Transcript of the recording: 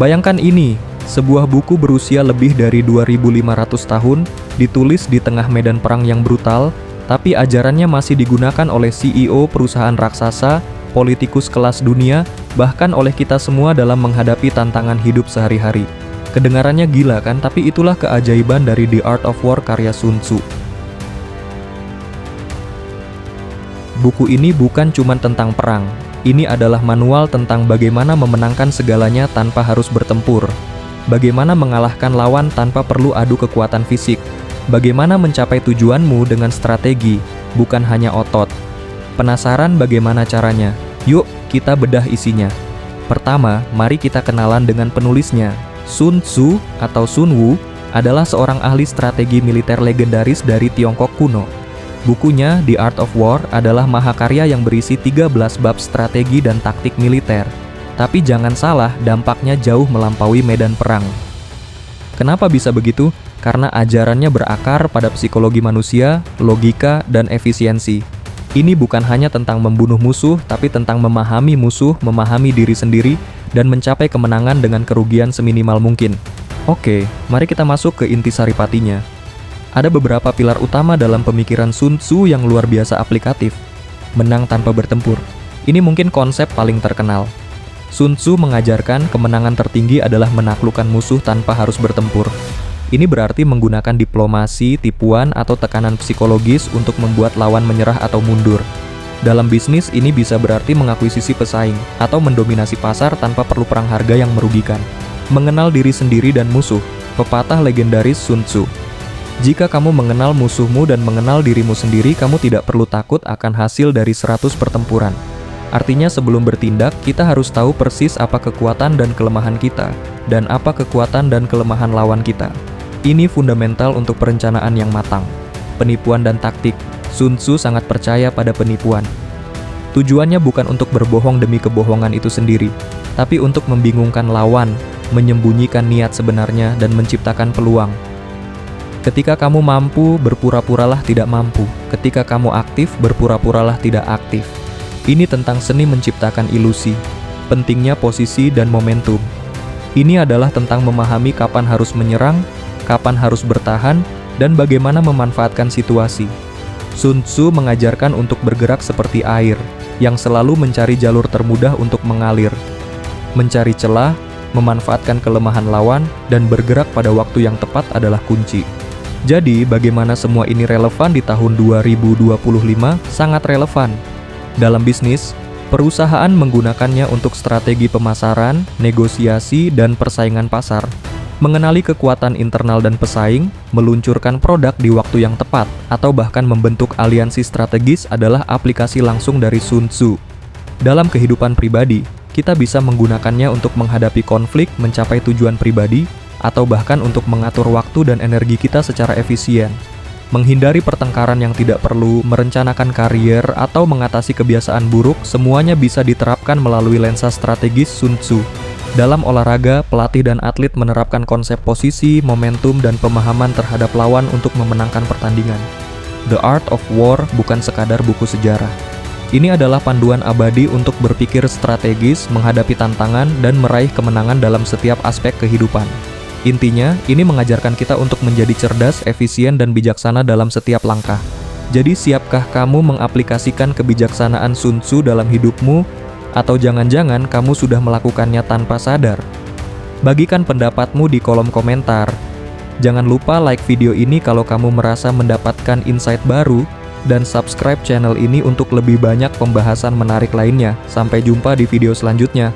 Bayangkan ini, sebuah buku berusia lebih dari 2500 tahun, ditulis di tengah medan perang yang brutal, tapi ajarannya masih digunakan oleh CEO perusahaan raksasa, politikus kelas dunia, bahkan oleh kita semua dalam menghadapi tantangan hidup sehari-hari. Kedengarannya gila kan, tapi itulah keajaiban dari The Art of War karya Sun Tzu. Buku ini bukan cuma tentang perang, ini adalah manual tentang bagaimana memenangkan segalanya tanpa harus bertempur. Bagaimana mengalahkan lawan tanpa perlu adu kekuatan fisik. Bagaimana mencapai tujuanmu dengan strategi, bukan hanya otot. Penasaran bagaimana caranya? Yuk, kita bedah isinya. Pertama, mari kita kenalan dengan penulisnya. Sun Tzu atau Sun Wu adalah seorang ahli strategi militer legendaris dari Tiongkok kuno. Bukunya, The Art of War, adalah mahakarya yang berisi 13 bab strategi dan taktik militer. Tapi jangan salah, dampaknya jauh melampaui medan perang. Kenapa bisa begitu? Karena ajarannya berakar pada psikologi manusia, logika, dan efisiensi. Ini bukan hanya tentang membunuh musuh, tapi tentang memahami musuh, memahami diri sendiri, dan mencapai kemenangan dengan kerugian seminimal mungkin. Oke, mari kita masuk ke inti saripatinya. Ada beberapa pilar utama dalam pemikiran Sun Tzu yang luar biasa aplikatif. Menang tanpa bertempur. Ini mungkin konsep paling terkenal. Sun Tzu mengajarkan kemenangan tertinggi adalah menaklukkan musuh tanpa harus bertempur. Ini berarti menggunakan diplomasi, tipuan, atau tekanan psikologis untuk membuat lawan menyerah atau mundur. Dalam bisnis, ini bisa berarti mengakuisisi pesaing atau mendominasi pasar tanpa perlu perang harga yang merugikan. Mengenal diri sendiri dan musuh, pepatah legendaris Sun Tzu. Jika kamu mengenal musuhmu dan mengenal dirimu sendiri, kamu tidak perlu takut akan hasil dari 100 pertempuran. Artinya sebelum bertindak, kita harus tahu persis apa kekuatan dan kelemahan kita, dan apa kekuatan dan kelemahan lawan kita. Ini fundamental untuk perencanaan yang matang. Penipuan dan taktik. Sun Tzu sangat percaya pada penipuan. Tujuannya bukan untuk berbohong demi kebohongan itu sendiri, tapi untuk membingungkan lawan, menyembunyikan niat sebenarnya, dan menciptakan peluang. Ketika kamu mampu, berpura-puralah tidak mampu. Ketika kamu aktif, berpura-puralah tidak aktif. Ini tentang seni menciptakan ilusi, pentingnya posisi dan momentum. Ini adalah tentang memahami kapan harus menyerang, kapan harus bertahan, dan bagaimana memanfaatkan situasi. Sun Tzu mengajarkan untuk bergerak seperti air, yang selalu mencari jalur termudah untuk mengalir. Mencari celah, memanfaatkan kelemahan lawan, dan bergerak pada waktu yang tepat adalah kunci. Jadi, bagaimana semua ini relevan di tahun 2025? Sangat relevan. Dalam bisnis, perusahaan menggunakannya untuk strategi pemasaran, negosiasi, dan persaingan pasar. Mengenali kekuatan internal dan pesaing, meluncurkan produk di waktu yang tepat, atau bahkan membentuk aliansi strategis adalah aplikasi langsung dari Sun Tzu. Dalam kehidupan pribadi, kita bisa menggunakannya untuk menghadapi konflik, mencapai tujuan pribadi, atau bahkan untuk mengatur waktu dan energi kita secara efisien. Menghindari pertengkaran yang tidak perlu, merencanakan karier, atau mengatasi kebiasaan buruk, semuanya bisa diterapkan melalui lensa strategis Sun Tzu. Dalam olahraga, pelatih dan atlet menerapkan konsep posisi, momentum, dan pemahaman terhadap lawan untuk memenangkan pertandingan. The Art of War bukan sekadar buku sejarah. Ini adalah panduan abadi untuk berpikir strategis, menghadapi tantangan, dan meraih kemenangan dalam setiap aspek kehidupan. Intinya, ini mengajarkan kita untuk menjadi cerdas, efisien, dan bijaksana dalam setiap langkah. Jadi, siapkah kamu mengaplikasikan kebijaksanaan Sun Tzu dalam hidupmu? Atau jangan-jangan kamu sudah melakukannya tanpa sadar? Bagikan pendapatmu di kolom komentar. Jangan lupa like video ini kalau kamu merasa mendapatkan insight baru, dan subscribe channel ini untuk lebih banyak pembahasan menarik lainnya. Sampai jumpa di video selanjutnya.